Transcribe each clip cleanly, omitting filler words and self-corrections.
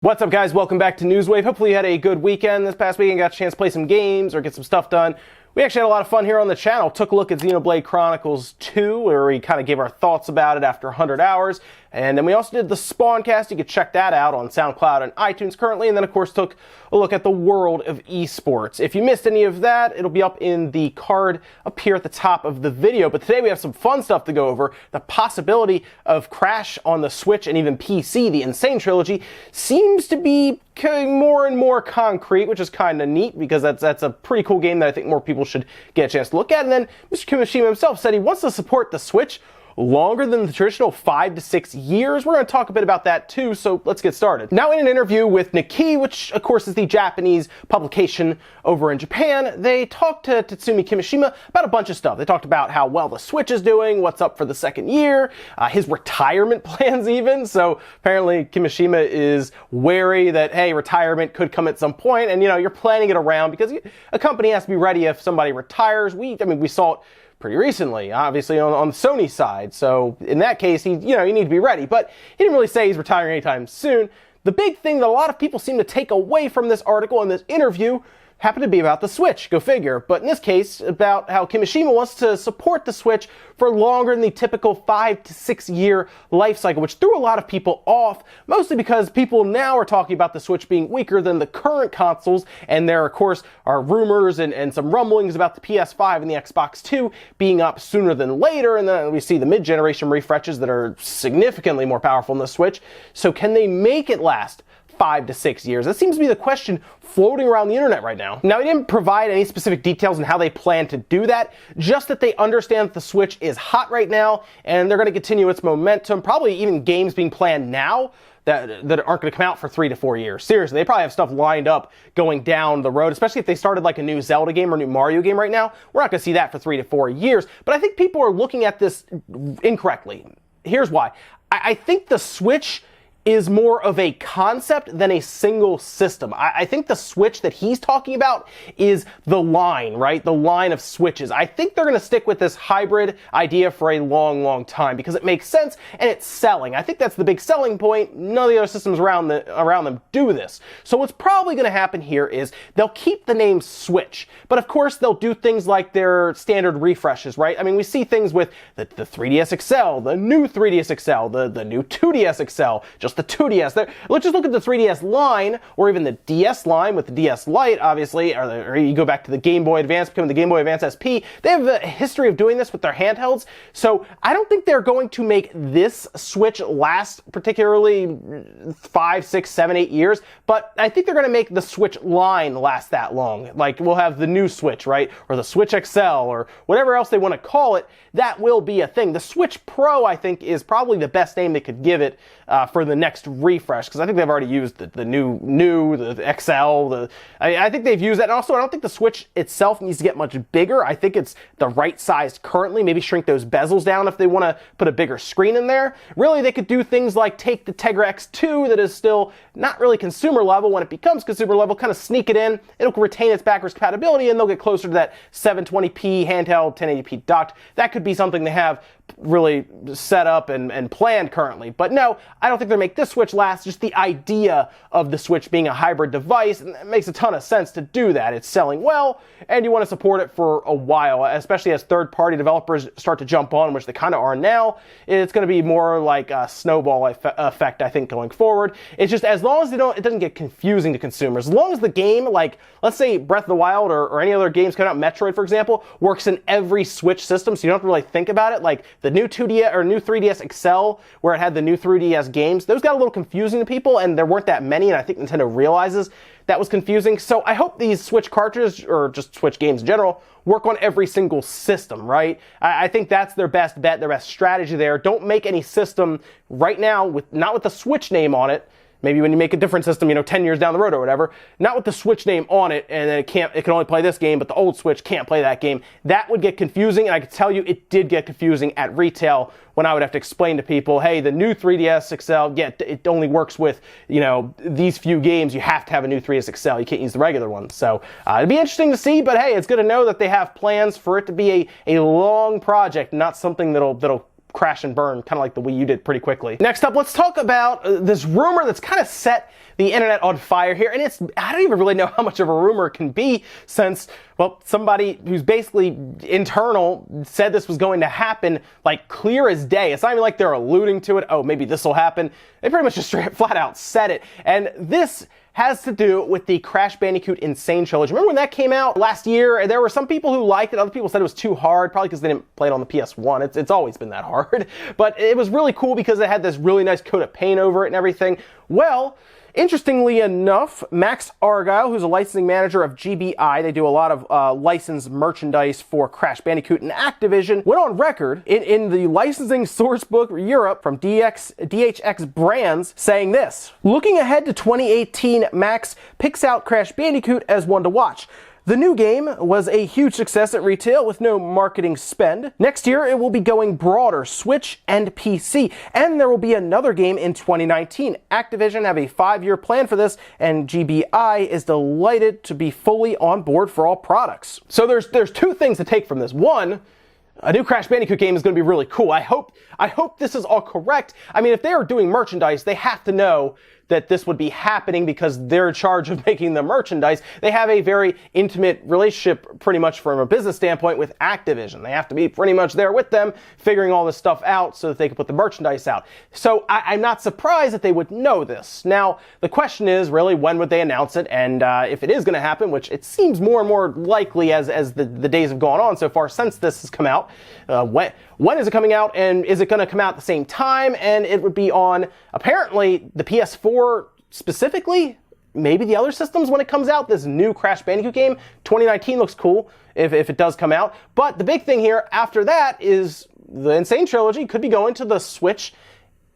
What's up, guys? Welcome back to Newswave. Hopefully you had a good weekend this past weekend, got a chance to play some games or get some stuff done. We actually had a lot of fun here on the channel. Took a look at Xenoblade Chronicles 2, where we kind of gave our thoughts about it after 100 hours. And then we also did the Spawncast. You can check that out on SoundCloud and iTunes currently. And then, of course, took a look at the world of esports. If you missed any of that, it'll be up in the card up here at the top of the video. But today we have some fun stuff to go over. The possibility of Crash on the Switch and even PC, the Insane Trilogy, seems to be more and more concrete, which is kind of neat because that's a pretty cool game that I think more people should get a chance to look at. And then Mr. Kimishima himself said he wants to support the Switch longer than the traditional 5 to 6 years. We're going to talk a bit about that too, so let's get started. Now, in an interview with Nikkei, which of course is the Japanese publication over in Japan, they talked to Tatsumi Kimishima about a bunch of stuff. They talked about how well the Switch is doing, what's up for the second year, his retirement plans even. So apparently Kimishima is wary that, hey, retirement could come at some point, and you're planning it around because a company has to be ready if somebody retires. We saw it pretty recently, obviously on the Sony side. So in that case, you need to be ready. But he didn't really say he's retiring anytime soon. The big thing that a lot of people seem to take away from this article and this interview happened to be about the Switch, go figure. But in this case, about how Kimishima wants to support the Switch for longer than the typical 5 to 6 year life cycle, which threw a lot of people off, mostly because people now are talking about the Switch being weaker than the current consoles, and there, of course, are rumors and some rumblings about the PS5 and the Xbox 2 being up sooner than later, and then we see the mid-generation refreshes that are significantly more powerful than the Switch. So can they make it last 5 to 6 years? That seems to be the question floating around the internet right now. Now, he didn't provide any specific details on how they plan to do that, just that they understand that the Switch is hot right now, and they're going to continue its momentum, probably even games being planned now that aren't going to come out for 3 to 4 years. Seriously, they probably have stuff lined up going down the road, especially if they started like a new Zelda game or a new Mario game right now. We're not going to see that for 3 to 4 years, but I think people are looking at this incorrectly. Here's why. I think the Switch is more of a concept than a single system. I think the Switch that he's talking about is the line, right? The line of Switches. I think they're going to stick with this hybrid idea for a long, long time because it makes sense and it's selling. I think that's the big selling point. None of the other systems around them do this. So what's probably going to happen here is they'll keep the name Switch, but of course they'll do things like their standard refreshes, right? I mean, we see things with the 3DS XL, the new 3DS XL, the new 2DS XL, just the 2DS. Let's just look at the 3DS line, or even the DS line with the DS Lite, obviously, or you go back to the Game Boy Advance, becoming the Game Boy Advance SP. They have a history of doing this with their handhelds, so I don't think they're going to make this Switch last particularly 5, 6, 7, 8 years, but I think they're going to make the Switch line last that long. Like, we'll have the new Switch, right? Or the Switch XL, or whatever else they want to call it. That will be a thing. The Switch Pro, I think, is probably the best name they could give it for the next refresh, because I think they've already used the new, the XL, I think they've used that. And also, I don't think the Switch itself needs to get much bigger. I think it's the right size currently. Maybe shrink those bezels down if they want to put a bigger screen in there. Really, they could do things like take the Tegra X2 that is still not really consumer level. When it becomes consumer level, kind of sneak it in. It'll retain its backwards compatibility, and they'll get closer to that 720p handheld, 1080p docked. That could be something they have really set up and planned currently. But no, I don't think they'll make this Switch last. Just the idea of the Switch being a hybrid device, and it makes a ton of sense to do that. It's selling well, and you want to support it for a while, especially as third-party developers start to jump on, which they kind of are now. It's going to be more like a snowball effect, I think, going forward. It's just as long as it doesn't get confusing to consumers. As long as the game, like, let's say Breath of the Wild or any other games coming out, Metroid, for example, works in every Switch system, so you don't have to really think about it. Like, the new 2DS or new 3DS XL, where it had the new 3DS games, those got a little confusing to people, and there weren't that many, and I think Nintendo realizes that was confusing. So I hope these Switch cartridges, or just Switch games in general, work on every single system, right? I think that's their best bet, their best strategy there. Don't make any system right now not with the Switch name on it. Maybe when you make a different system, 10 years down the road or whatever, not with the Switch name on it, and then it can only play this game, but the old Switch can't play that game. That would get confusing, and I can tell you it did get confusing at retail when I would have to explain to people, hey, the new 3DS XL, yeah, it only works with, these few games. You have to have a new 3DS XL. You can't use the regular one. So it'd be interesting to see, but hey, it's good to know that they have plans for it to be a long project, not something that'll crash and burn, kind of like the Wii U did pretty quickly. Next up, let's talk about this rumor that's kind of set the internet on fire here, and I don't even really know how much of a rumor it can be, since, well, somebody who's basically internal said this was going to happen like clear as day. It's not even like they're alluding to it, oh, maybe this will happen. They pretty much just flat out said it, and this has to do with the Crash Bandicoot Insane Trilogy. Remember when that came out last year? There were some people who liked it, other people said it was too hard, probably because they didn't play it on the PS1. It's always been that hard. But it was really cool because it had this really nice coat of paint over it and everything. Well, interestingly enough, Max Argyle, who's a licensing manager of GBI, they do a lot of licensed merchandise for Crash Bandicoot and Activision, went on record in the licensing sourcebook Europe from DHX Brands saying this: looking ahead to 2018, Max picks out Crash Bandicoot as one to watch. The new game was a huge success at retail with no marketing spend. Next year, it will be going broader, Switch and PC, and there will be another game in 2019. Activision have a 5-year plan for this, and GBI is delighted to be fully on board for all products. So there's two things to take from this. One, a new Crash Bandicoot game is going to be really cool. I hope this is all correct. I mean, if they are doing merchandise, they have to know that this would be happening because they're in charge of making the merchandise. They have a very intimate relationship, pretty much from a business standpoint, with Activision. They have to be pretty much there with them, figuring all this stuff out so that they can put the merchandise out. So I'm not surprised that they would know this. Now, the question is really, when would they announce it? And if it is going to happen, which it seems more and more likely as the days have gone on so far since this has come out, when is it coming out, and is it going to come out at the same time? And it would be on, apparently, the PS4 specifically, maybe the other systems when it comes out. This new Crash Bandicoot game, 2019 looks cool if it does come out. But the big thing here after that is the Insane Trilogy could be going to the Switch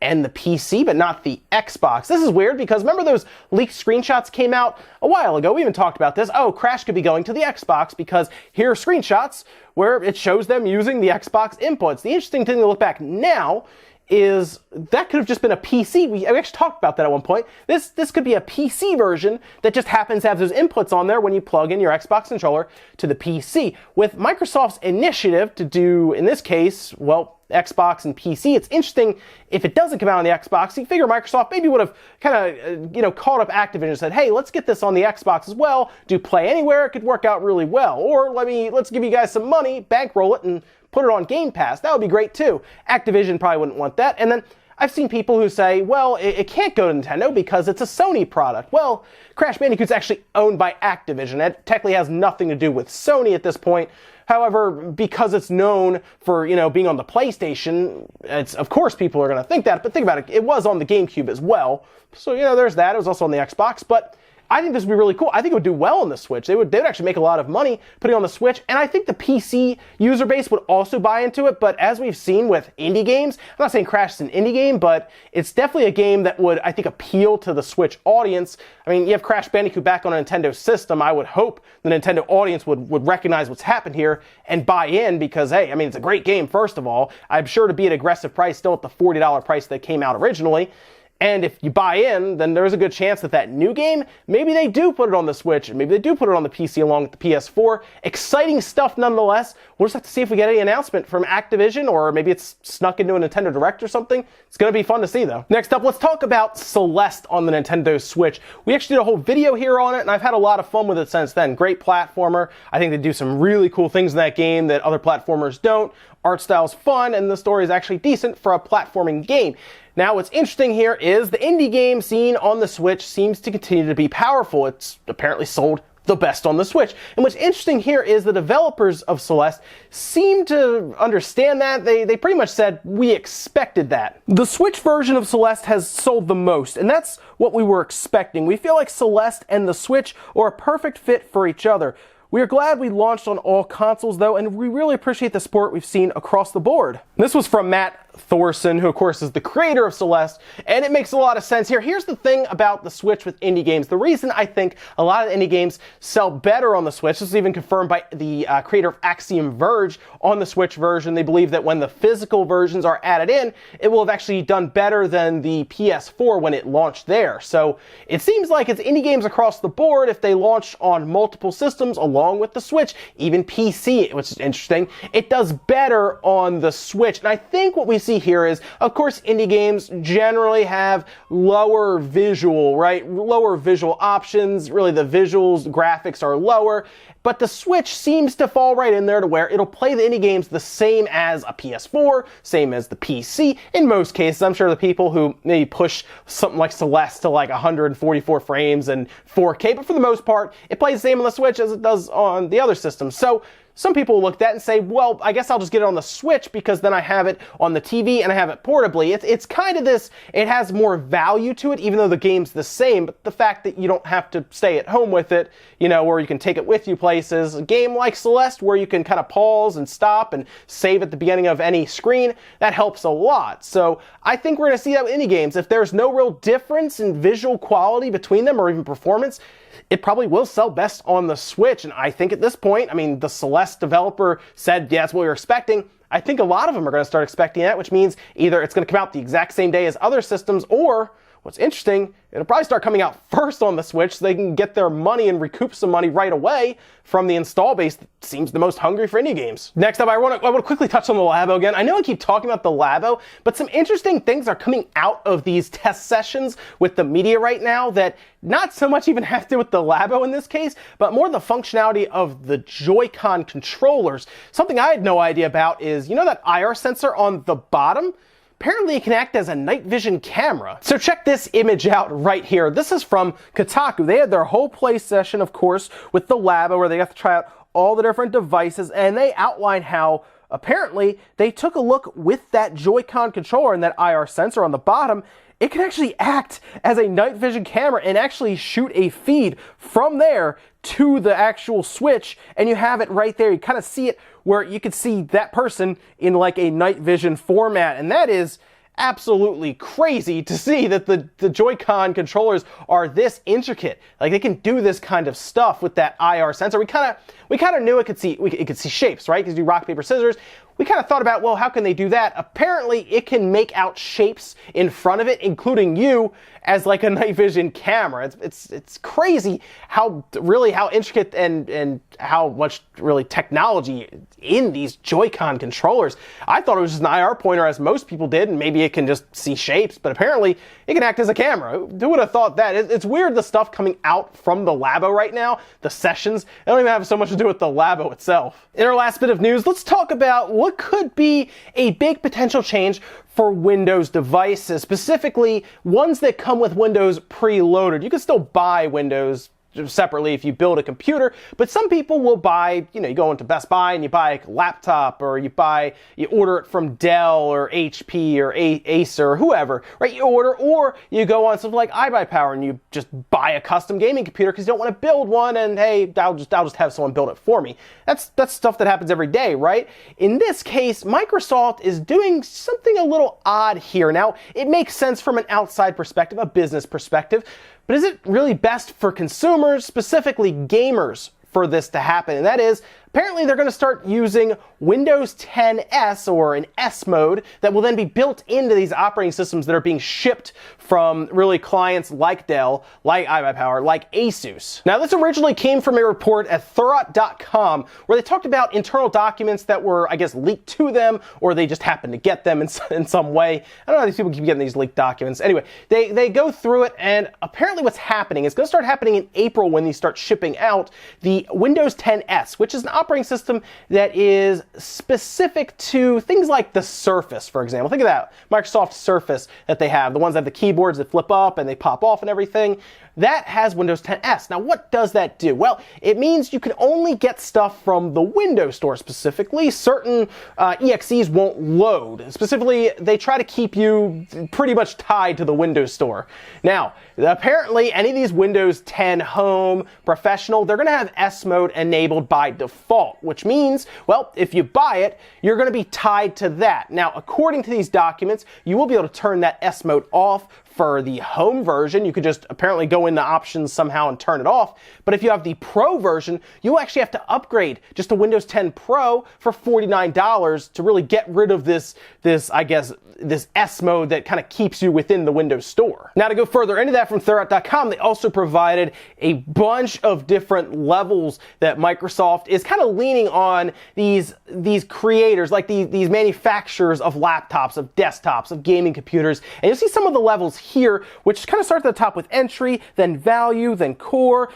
and the PC, but not the Xbox. This is weird because remember those leaked screenshots came out a while ago? We even talked about this. Oh, Crash could be going to the Xbox because here are screenshots where it shows them using the Xbox inputs. The interesting thing to look back now is that could have just been a PC. We actually talked about that at one point. This could be a PC version that just happens to have those inputs on there when you plug in your Xbox controller to the PC. With Microsoft's initiative to do, in this case, well, Xbox and PC, it's interesting if it doesn't come out on the Xbox. You figure Microsoft maybe would have kind of called up Activision and said, hey, let's get this on the Xbox as well. Do Play Anywhere. It could work out really well. Or let's give you guys some money, bankroll it, and put it on Game Pass. That would be great too. Activision probably wouldn't want that. And then I've seen people who say, well, it can't go to Nintendo because it's a Sony product. Well, Crash Bandicoot's actually owned by Activision. It technically has nothing to do with Sony at this point. However, because it's known for, being on the PlayStation, of course people are going to think that. But think about it, it was on the GameCube as well. So, there's that. It was also on the Xbox. But I think this would be really cool. I think it would do well on the Switch. They would actually make a lot of money putting it on the Switch, and I think the PC user base would also buy into it. But as we've seen with indie games, I'm not saying Crash is an indie game, but it's definitely a game that would, I think, appeal to the Switch audience. I mean, you have Crash Bandicoot back on a Nintendo system. I would hope the Nintendo audience would recognize what's happened here and buy in because, hey, I mean, it's a great game, first of all. I'm sure to be an aggressive price, still at the $40 price that came out originally. And if you buy in, then there's a good chance that new game, maybe they do put it on the Switch, and maybe they do put it on the PC along with the PS4. Exciting stuff nonetheless. We'll just have to see if we get any announcement from Activision, or maybe it's snuck into a Nintendo Direct or something. It's going to be fun to see, though. Next up, let's talk about Celeste on the Nintendo Switch. We actually did a whole video here on it, and I've had a lot of fun with it since then. Great platformer. I think they do some really cool things in that game that other platformers don't. Art style's fun, and the story is actually decent for a platforming game. Now, what's interesting here is the indie game scene on the Switch seems to continue to be powerful. It's apparently sold the best on the Switch. And what's interesting here is the developers of Celeste seem to understand that. They pretty much said, we expected that. The Switch version of Celeste has sold the most, and that's what we were expecting. We feel like Celeste and the Switch are a perfect fit for each other. We are glad we launched on all consoles, though, and we really appreciate the support we've seen across the board. This was from Matt Thorson, who of course is the creator of Celeste, and it makes a lot of sense here. Here's the thing about the Switch with indie games. The reason I think a lot of indie games sell better on the Switch, this is even confirmed by the creator of Axiom Verge on the Switch version. They believe that when the physical versions are added in, it will have actually done better than the PS4 when it launched there. So it seems like it's indie games across the board. If they launch on multiple systems along along with the Switch, even PC, which is interesting. It does better on the Switch. And I think what we see here is, of course, indie games generally have lower visual, right? Lower visual options. Really, the visuals, graphics are lower. But the Switch seems to fall right in there to where it'll play the indie games the same as a PS4, same as the PC. In most cases, I'm sure the people who maybe push something like Celeste to like 144 frames and 4K, but for the most part, it plays the same on the Switch as it does on the other systems. So some people look at that and say, well, I guess I'll just get it on the Switch because then I have it on the TV and I have it portably. It's kind of this, it has more value to it, even though the game's the same, but the fact that you don't have to stay at home with it, you know, or you can take it with you places. A game like Celeste, where you can kind of pause and stop and save at the beginning of any screen, that helps a lot. So I think we're going to see that with indie games. If there's no real difference in visual quality between them or even performance, it probably will sell best on the Switch. And I think at this point, I mean, the Celeste developer said, yeah, that's what we were expecting. I think a lot of them are going to start expecting that, which means either it's going to come out the exact same day as other systems, or what's interesting, it'll probably start coming out first on the Switch so they can get their money and recoup some money right away from the install base that seems the most hungry for indie games. Next up, I want to quickly touch on the Labo again. I know I keep talking about the Labo, but some interesting things are coming out of these test sessions with the media right now that not so much even have to do with the Labo in this case, but more the functionality of the JoyCon controllers. Something I had no idea about is, you know that IR sensor on the bottom? Apparently it can act as a night vision camera. So check this image out right here. This is from Kotaku. They had their whole play session, of course, with the Labo, where they got to try out all the different devices, and they outline how apparently they took a look with that Joy-Con controller and that IR sensor on the bottom. It can actually act as a night vision camera and actually shoot a feed from there to the actual Switch, and you have it right there. You kind of see it where you can see that person in like a night vision format, and that is absolutely crazy to see that the Joy-Con controllers are this intricate. Like, they can do this kind of stuff with that IR sensor. We kind of knew it could see shapes, right? Because you do rock, paper, scissors. We kind of thought about, well, how can they do that? Apparently, it can make out shapes in front of it, including you, as like a night vision camera. It's crazy how intricate and how much really technology in these Joy-Con controllers. I thought it was just an IR pointer, as most people did, and maybe it can just see shapes, but apparently it can act as a camera. Who would have thought that? It's weird, the stuff coming out from the Labo right now, the sessions, they don't even have so much to do with the Labo itself. In our last bit of news, let's talk about what could be a big potential change for Windows devices, specifically ones that come with Windows preloaded. You can still buy Windows separately if you build a computer, but some people will buy, you know, you go into Best Buy and you buy a laptop, or you order it from Dell or HP or Acer or whoever, right? You order, or you go on something like iBuyPower and you just buy a custom gaming computer because you don't want to build one, and hey, I'll just have someone build it for me. That's stuff that happens every day, right? In this case, Microsoft is doing something a little odd here. Now, it makes sense from an outside perspective, a business perspective, but is it really best for consumers, specifically gamers, for this to happen? And that is, apparently they're going to start using Windows 10 S, or an S mode, that will then be built into these operating systems that are being shipped from really clients like Dell, like iBuyPower, like Asus. Now, this originally came from a report at Thurrott.com, where they talked about internal documents that were, I guess, leaked to them, or they just happened to get them in some way. I don't know how these people keep getting these leaked documents. Anyway, they go through it, and apparently what's happening, it's going to start happening in April when these start shipping out the Windows 10 S, which is an operating system that is specific to things like the Surface, for example. Think of that Microsoft Surface that they have, the ones that have the keyboards that flip up and they pop off and everything. That has Windows 10 S. Now, what does that do? Well, it means you can only get stuff from the Windows Store. Specifically, certain EXEs won't load. Specifically, they try to keep you pretty much tied to the Windows Store. Now, apparently, any of these Windows 10 Home, Professional, they're going to have S mode enabled by default, which means, well, if you buy it, you're going to be tied to that. Now, according to these documents, you will be able to turn that S mode off for the home version, you could just apparently go into options somehow and turn it off. But if you have the Pro version, you actually have to upgrade just to Windows 10 Pro for $49 to really get rid of this I guess, this S mode that kind of keeps you within the Windows Store. Now, to go further into that, from Thurrott.com, they also provided a bunch of different levels that Microsoft is kind of leaning on these creators, like these manufacturers of laptops, of desktops, of gaming computers. And you'll see some of the levels here, which kind of starts at the top with entry, then value, then core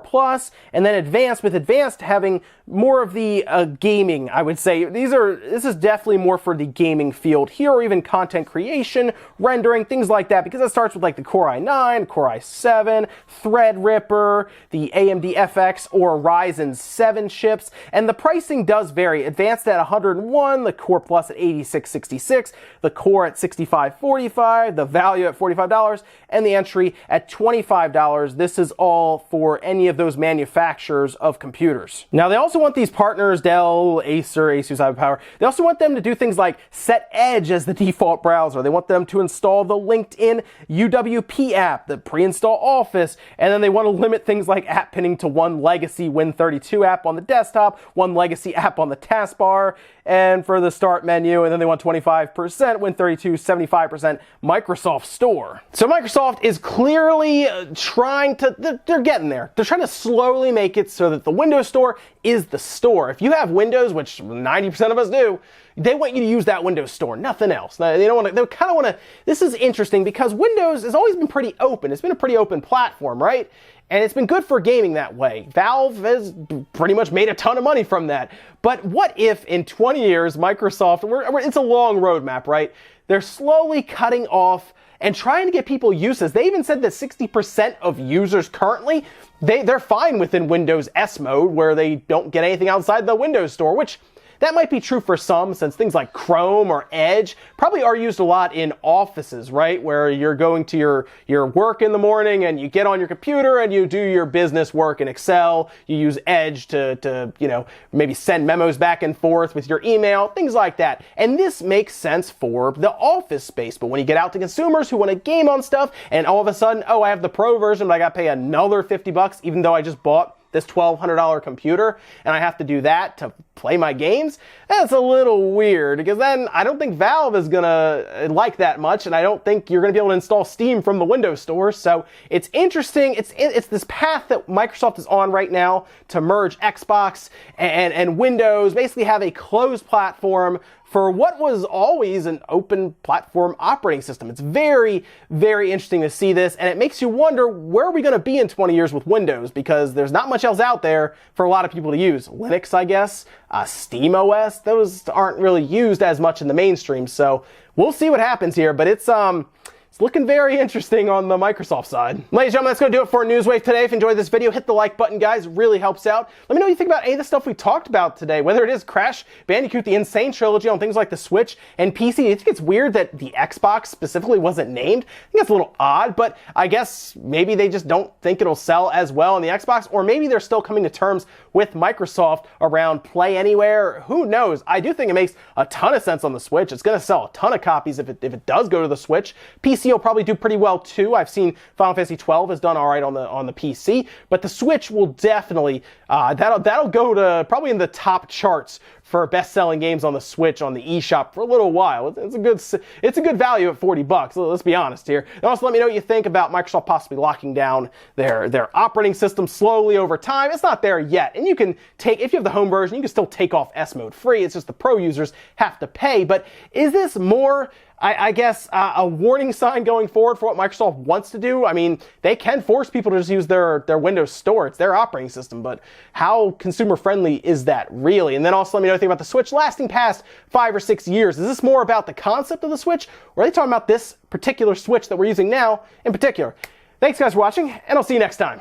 plus, and then advanced, with advanced having more of the gaming, I would say. This is definitely more for the gaming field here, or even content creation, rendering, things like that, because it starts with like the Core i9, Core i7, Threadripper, the AMD FX or Ryzen 7 chips, and the pricing does vary. Advanced at $101, the Core Plus at $86.66, the Core at $65.45, the Value at $45, and the Entry at $25. This is all for any of those manufacturers of computers. Now, they also want these partners, Dell, Acer, Asus iPower, they also want them to do things like set Edge as the default browser. They want them to install the LinkedIn UWP app, the pre-install Office, and then they want to limit things like app pinning to one legacy Win32 app on the desktop, one legacy app on the taskbar, and for the start menu, and then they want 25% Win32, 75% Microsoft Store. So Microsoft is clearly trying to, they're getting there. They're trying to slowly make it so that the Windows Store is the store. If you have Windows, which 90% of us do, they want you to use that Windows Store, nothing else. They don't want to, they kind of want to, this is interesting because Windows has always been pretty open. It's been a pretty open platform, right? And it's been good for gaming that way. Valve has pretty much made a ton of money from that. But what if in 20 years, Microsoft, it's a long roadmap, right? They're slowly cutting off and trying to get people uses. They even said that 60% of users currently, they're fine within Windows S mode, where they don't get anything outside the Windows Store, which that might be true for some, since things like Chrome or Edge probably are used a lot in offices, right? Where you're going to your work in the morning and you get on your computer and you do your business work in Excel. You use Edge to maybe send memos back and forth with your email, things like that. And this makes sense for the office space. But when you get out to consumers who want to game on stuff and all of a sudden, oh, I have the Pro version, but I got to pay another $50 even though I just bought this $1,200 computer, and I have to do that to play my games, that's a little weird, because then I don't think Valve is gonna like that much, and I don't think you're gonna be able to install Steam from the Windows Store. So it's interesting. It's this path that Microsoft is on right now to merge Xbox and Windows, basically have a closed platform for what was always an open platform operating system. It's very, very interesting to see this, and it makes you wonder, where are we going to be in 20 years with Windows? Because there's not much else out there for a lot of people to use. Linux, I guess, Steam OS, those aren't really used as much in the mainstream, so we'll see what happens here, but it's looking very interesting on the Microsoft side. Ladies and gentlemen, that's going to do it for Newswave today. If you enjoyed this video, hit the like button, guys. It really helps out. Let me know what you think about any of the stuff we talked about today, whether it is Crash Bandicoot, the Insane Trilogy on things like the Switch and PC. Do you think it's weird that the Xbox specifically wasn't named? I think that's a little odd, but I guess maybe they just don't think it'll sell as well on the Xbox, or maybe they're still coming to terms with Microsoft around Play Anywhere. Who knows? I do think it makes a ton of sense on the Switch. It's going to sell a ton of copies if it does go to the Switch. PC will probably do pretty well too. I've seen Final Fantasy 12 has done all right on the PC, but the Switch will definitely that'll go to probably in the top charts for best-selling games on the Switch on the eShop for a little while. It's a good value at $40. Let's be honest here. And also, let me know what you think about Microsoft possibly locking down their operating system slowly over time. It's not there yet, and you can take, if you have the home version, you can still take off S mode free. It's just the Pro users have to pay. But is this more, I guess, a warning sign going forward for what Microsoft wants to do? I mean, they can force people to just use their Windows Store. It's their operating system, but how consumer-friendly is that really? And then also let me know anything about the Switch lasting past 5 or 6 years. Is this more about the concept of the Switch, or are they talking about this particular Switch that we're using now in particular? Thanks, guys, for watching, and I'll see you next time.